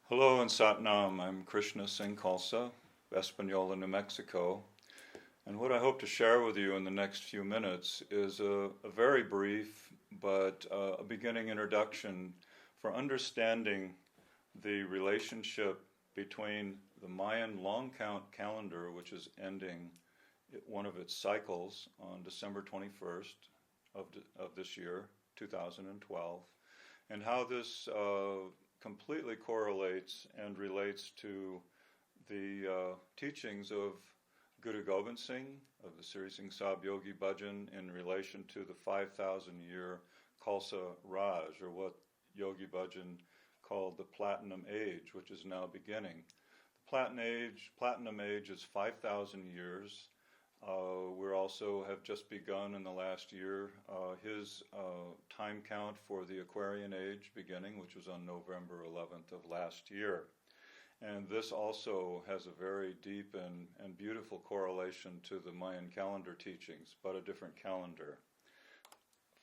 Hello in Satnam. I'm Krishna Singh Khalsa, Espanola, New Mexico. And what I hope to share with you in the next few minutes is a very brief but a beginning introduction for understanding the relationship between the Mayan long count calendar, which is ending one of its cycles on December 21st of this year, 2012, and how this completely correlates and relates to the teachings of Guru Gobind Singh of the Sri Singh Sahib Yogi Bhajan in relation to the 5,000-year Khalsa Raj, or what Yogi Bhajan called the Platinum Age, which is now beginning. The Platinum Age is 5,000 years. We also have just begun in the last year his time count for the Aquarian Age beginning, which was on November 11th of last year. And this also has a very deep and beautiful correlation to the Mayan calendar teachings, but a different calendar.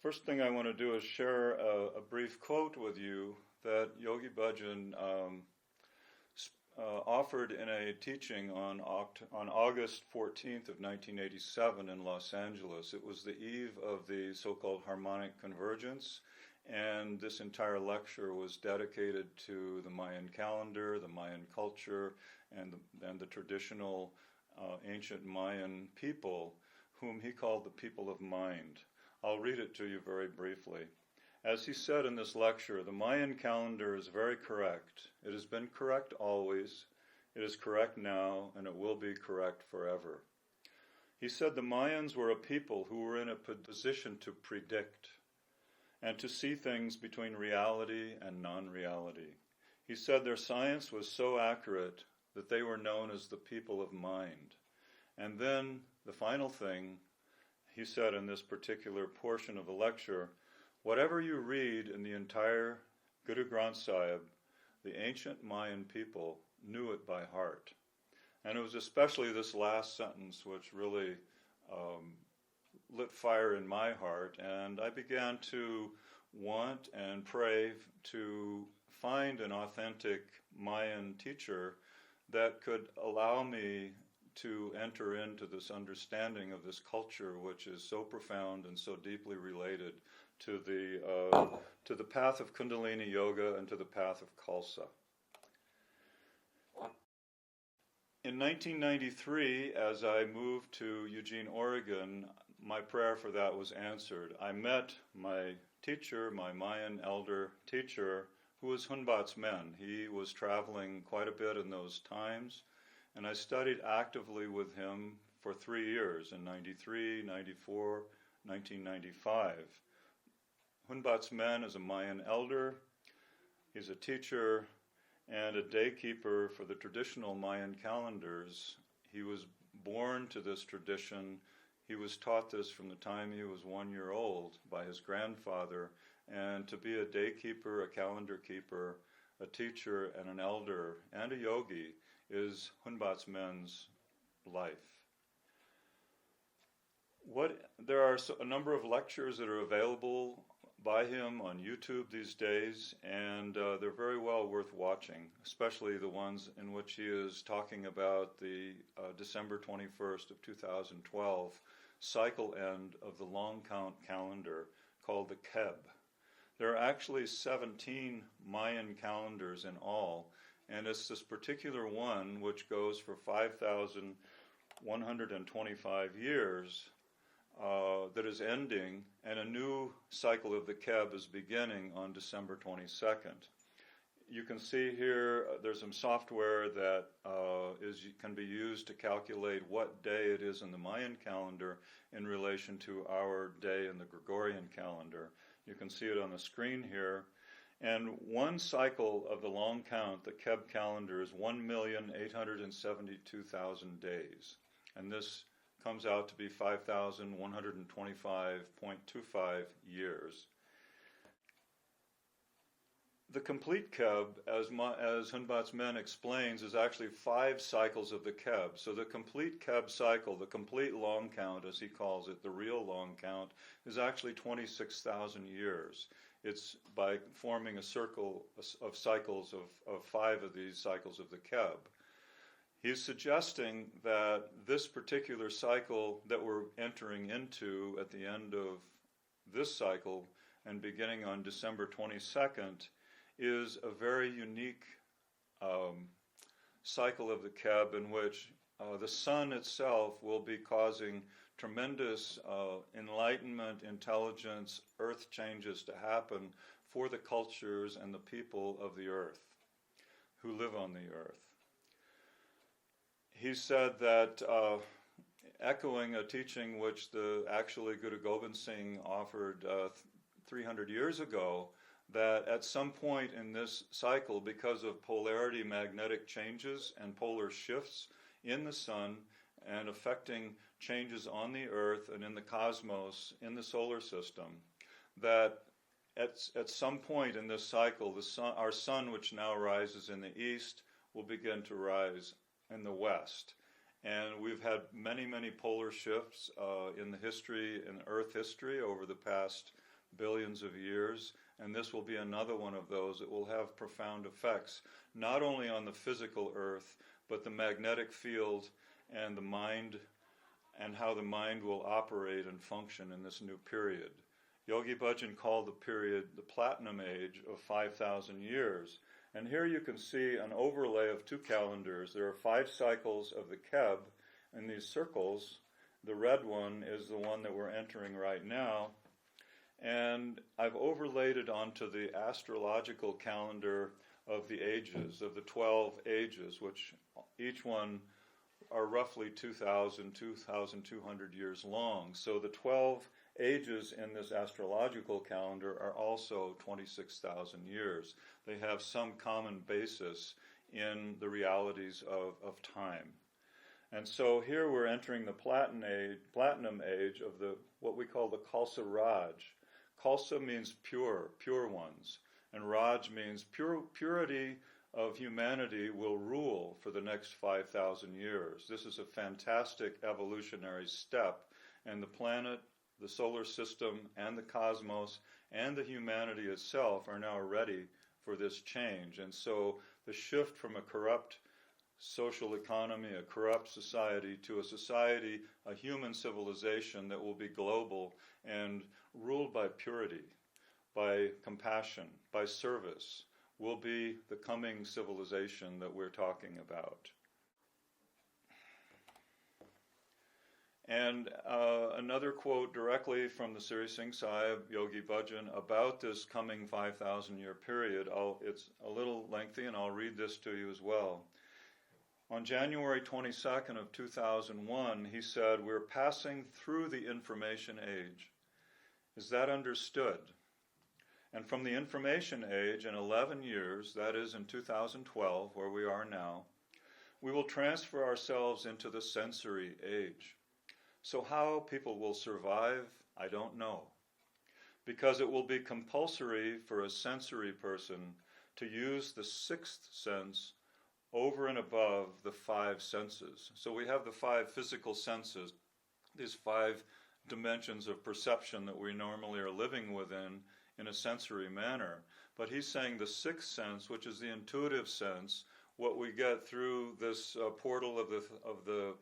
First thing I want to do is share a brief quote with you that Yogi Bhajan offered in a teaching on August 14th of 1987 in Los Angeles. It was the eve of the so-called harmonic convergence, and this entire lecture was dedicated to the Mayan calendar, the Mayan culture, and the traditional ancient Mayan people, whom he called the people of mind. I'll read it to you very briefly. As he said in this lecture, the Mayan calendar is very correct. It has been correct always, it is correct now, and it will be correct forever. He said the Mayans were a people who were in a position to predict and to see things between reality and non-reality. He said their science was so accurate that they were known as the people of mind. And then the final thing he said in this particular portion of the lecture, whatever you read in the entire Guru Granth Sahib, the ancient Mayan people knew it by heart. And it was especially this last sentence which really lit fire in my heart, and I began to want and pray to find an authentic Mayan teacher that could allow me to enter into this understanding of this culture which is so profound and so deeply related to the path of Kundalini Yoga and to the path of Khalsa. In 1993, as I moved to Eugene, Oregon, my prayer for that was answered. I met my teacher, my Mayan elder teacher, who was Hunbat's Men. He was traveling quite a bit in those times, and I studied actively with him for 3 years, in 93, 94, 1995. Hunbat's Men is a Mayan elder. He's a teacher and a daykeeper for the traditional Mayan calendars. He was born to this tradition. He was taught this from the time he was 1 year old by his grandfather. And to be a daykeeper, a calendar keeper, a teacher, and an elder, and a yogi is Hunbat's Men's life. There are a number of lectures that are available by him on YouTube these days, and they're very well worth watching, especially the ones in which he is talking about the December 21st of 2012 cycle end of the long count calendar called the Keb. There are actually 17 Mayan calendars in all, and it's this particular one which goes for 5,125 years that is ending, and a new cycle of the Keb is beginning on December 22nd. You can see here there's some software that can be used to calculate what day it is in the Mayan calendar in relation to our day in the Gregorian calendar. You can see it on the screen here. And one cycle of the long count, the Keb calendar, is 1,872,000 days. And this comes out to be 5,125.25 years. The complete Keb, as Hunbat's Men explains, is actually 5 cycles of the Keb. So the complete Keb cycle, the complete long count, as he calls it, the real long count, is actually 26,000 years. it's by forming a circle of cycles of 5 of these cycles of the Keb. He's suggesting that this particular cycle that we're entering into at the end of this cycle and beginning on December 22nd is a very unique cycle of the Keb in which the sun itself will be causing tremendous enlightenment, intelligence, earth changes to happen for the cultures and the people of the earth who live on the earth. He said that, echoing a teaching which actually Guru Gobind Singh offered 300 years ago, that at some point in this cycle, because of polarity magnetic changes and polar shifts in the sun and affecting changes on the earth and in the cosmos, in the solar system, that at some point in this cycle, our sun, which now rises in the east, will begin to rise in the west. And we've had many, many polar shifts in the history, in Earth history, over the past billions of years, and this will be another one of those. It will have profound effects, not only on the physical Earth, but the magnetic field and the mind, and how the mind will operate and function in this new period. Yogi Bhajan called the period the Platinum Age of 5,000 years. And here you can see an overlay of 2 calendars. There are 5 cycles of the Keb in these circles. The red one is the one that we're entering right now. And I've overlaid it onto the astrological calendar of the ages, of the 12 ages, which each one are roughly 2,200 years long. So the 12 ages in this astrological calendar are also 26,000 years. They have some common basis in the realities of time. And so here we're entering the platinum age of what we call the Khalsa Raj. Khalsa means pure ones, and Raj means purity of humanity will rule for the next 5,000 years. This is a fantastic evolutionary step, and the planet, the solar system, and the cosmos, and the humanity itself are now ready for this change. And so the shift from a corrupt social economy, a corrupt society, to a society, a human civilization that will be global and ruled by purity, by compassion, by service, will be the coming civilization that we're talking about. And another quote directly from the Sri Singh Sahib, Yogi Bhajan, about this coming 5,000 year period. It's a little lengthy, and I'll read this to you as well. On January 22nd of 2001, he said, "We're passing through the information age. Is that understood? And from the information age in 11 years, that is in 2012, where we are now, we will transfer ourselves into the sensory age. So how people will survive, I don't know, because it will be compulsory for a sensory person to use the 6th sense over and above the 5 senses. So we have the 5 physical senses, these 5 dimensions of perception that we normally are living within in a sensory manner. But he's saying the 6th sense, which is the intuitive sense, what we get through this portal of the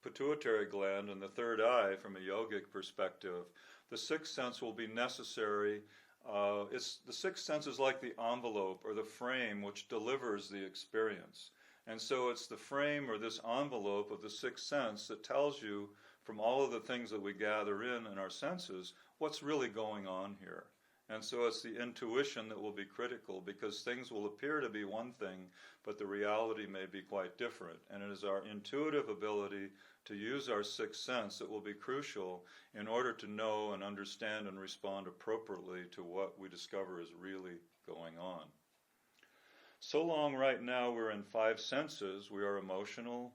pituitary gland and the third eye from a yogic perspective, the 6th sense will be necessary. The 6th sense is like the envelope or the frame which delivers the experience. And so it's the frame or this envelope of the 6th sense that tells you, from all of the things that we gather in our senses, what's really going on here. And so it's the intuition that will be critical, because things will appear to be one thing, but the reality may be quite different. And it is our intuitive ability to use our 6th sense that will be crucial in order to know and understand and respond appropriately to what we discover is really going on. So long right now we're in 5 senses. We are emotional,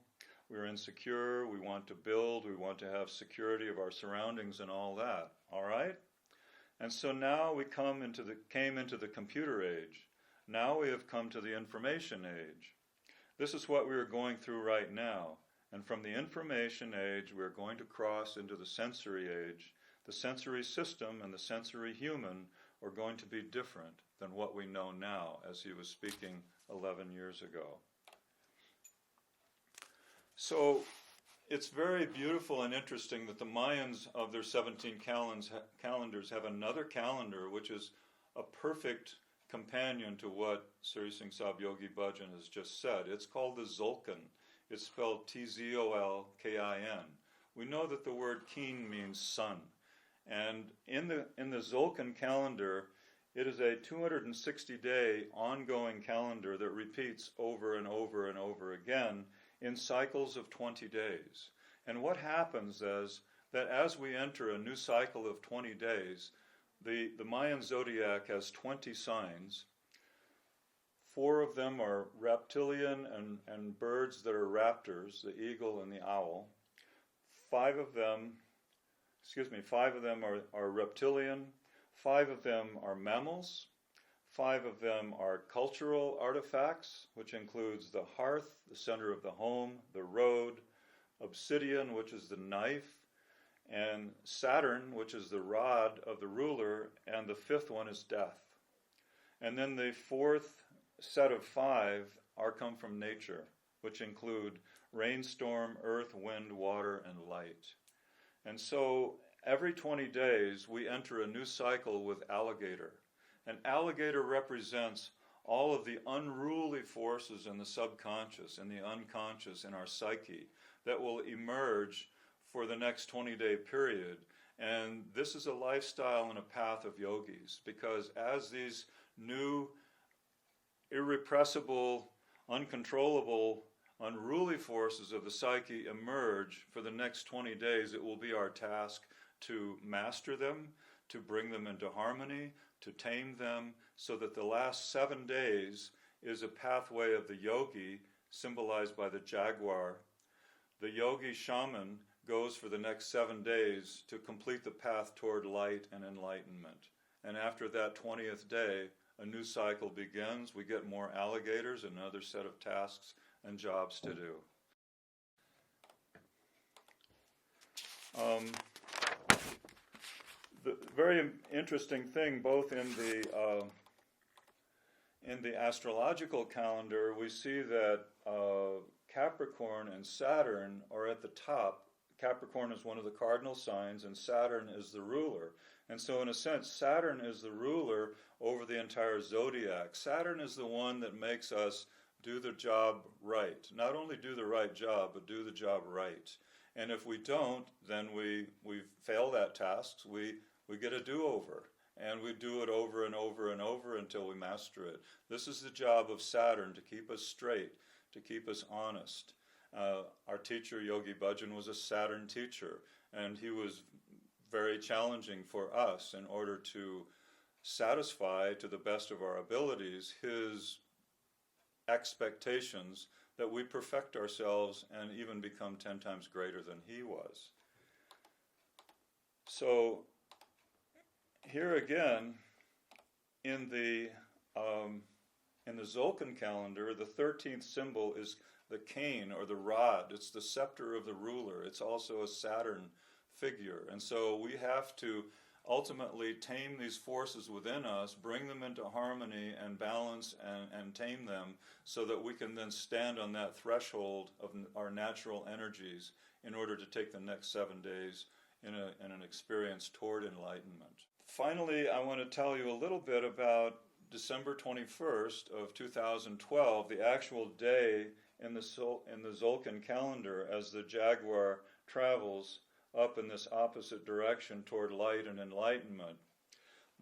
we're insecure, we want to build, we want to have security of our surroundings and all that. All right? And so now we came into the computer age. Now we have come to the information age. This is what we are going through right now. And from the information age, we are going to cross into the sensory age. The sensory system and the sensory human or going to be different than what we know now, as he was speaking 11 years ago. So it's very beautiful and interesting that the Mayans of their 17 calendars have another calendar which is a perfect companion to what Sri Singh Sahib Yogi Bhajan has just said. It's called the Zolkin. It's spelled Tzolkin. We know that the word keen means sun. And in the Zolkin calendar, it is a 260-day ongoing calendar that repeats over and over and over again in cycles of 20 days. And what happens is that as we enter a new cycle of 20 days, the Mayan zodiac has 20 signs. 4 of them are reptilian and birds that are raptors, the eagle and the owl. 5 of them are reptilian, 5 of them are mammals, 5 of them are cultural artifacts, which includes the hearth, the center of the home, the road, obsidian, which is the knife, and Saturn, which is the rod of the ruler, and the 5th one is death. And then the 4th set of 5 come from nature, which include rainstorm, earth, wind, water, and light. And so every 20 days we enter a new cycle with alligator. And alligator represents all of the unruly forces in the subconscious and the unconscious in our psyche that will emerge for the next 20-day period. And this is a lifestyle and a path of yogis, because as these new, irrepressible, uncontrollable, unruly forces of the psyche emerge for the next 20 days, it will be our task to master them, to bring them into harmony, to tame them, so that the last 7 days is a pathway of the yogi, symbolized by the jaguar. The yogi shaman goes for the next 7 days to complete the path toward light and enlightenment. And after that 20th day, a new cycle begins. We get more alligators, another set of tasks and jobs to do. The very interesting thing, both in the astrological calendar, we see that Capricorn and Saturn are at the top. Capricorn is one of the cardinal signs, and Saturn is the ruler. And so in a sense, Saturn is the ruler over the entire zodiac. Saturn is the one that makes us do the job right. Not only do the right job, but do the job right. And if we don't, then we fail that task. We get a do-over. And we do it over and over and over until we master it. This is the job of Saturn, to keep us straight, to keep us honest. Our teacher, Yogi Bhajan, was a Saturn teacher, and he was very challenging for us in order to satisfy, to the best of our abilities, his expectations that we perfect ourselves and even become 10 times greater than he was. So here again, in the Zolkin calendar, the 13th symbol is the cane or the rod. It's the scepter of the ruler. It's also a Saturn figure. And so we have to ultimately tame these forces within us, bring them into harmony and balance and tame them, so that we can then stand on that threshold of our natural energies in order to take the next 7 days in an experience toward enlightenment. Finally, I want to tell you a little bit about December 21st of 2012, the actual day in the Zolkin calendar, as the jaguar travels up in this opposite direction toward light and enlightenment.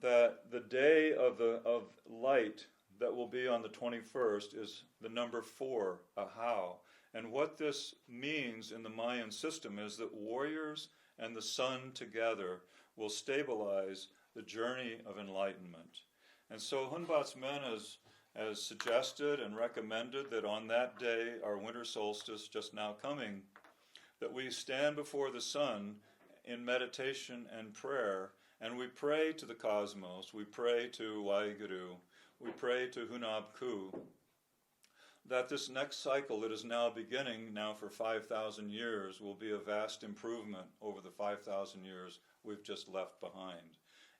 That the day of light that will be on the 21st is the number 4, Ahau. And what this means in the Mayan system is that warriors and the sun together will stabilize the journey of enlightenment. And so Hunbat's Men has suggested and recommended that on that day, our winter solstice just now coming, that we stand before the sun in meditation and prayer, and we pray to the cosmos, we pray to Waheguru, we pray to Hunab Ku, that this next cycle that is now beginning now for 5,000 years will be a vast improvement over the 5,000 years we've just left behind.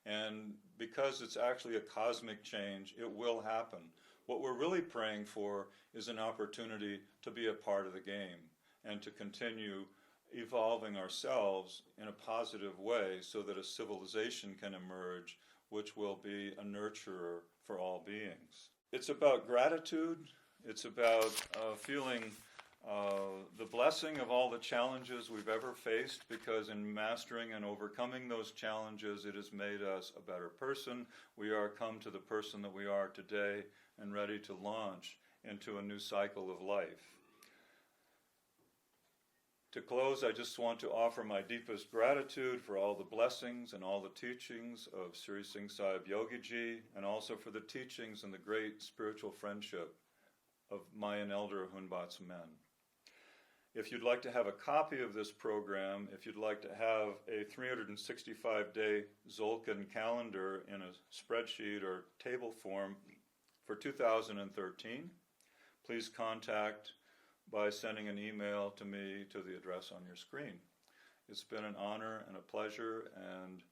And because it's actually a cosmic change, it will happen. What we're really praying for is an opportunity to be a part of the game and to continue evolving ourselves in a positive way so that a civilization can emerge which will be a nurturer for all beings. It's about gratitude. It's about feeling the blessing of all the challenges we've ever faced, because in mastering and overcoming those challenges, it has made us a better person. We are come to the person that we are today and ready to launch into a new cycle of life. To close, I just want to offer my deepest gratitude for all the blessings and all the teachings of Sri Singh Sahib Yogi Ji, and also for the teachings and the great spiritual friendship of Mayan elder Hunbat's men. If you'd like to have a copy of this program, if you'd like to have a 365-day Zolkin calendar in a spreadsheet or table form for 2013, please contact by sending an email to me to the address on your screen. It's been an honor and a pleasure, and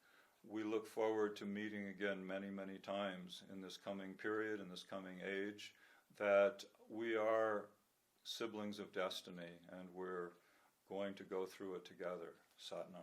we look forward to meeting again many, many times in this coming period, in this coming age, that we are siblings of destiny and we're going to go through it together. Sat Nam.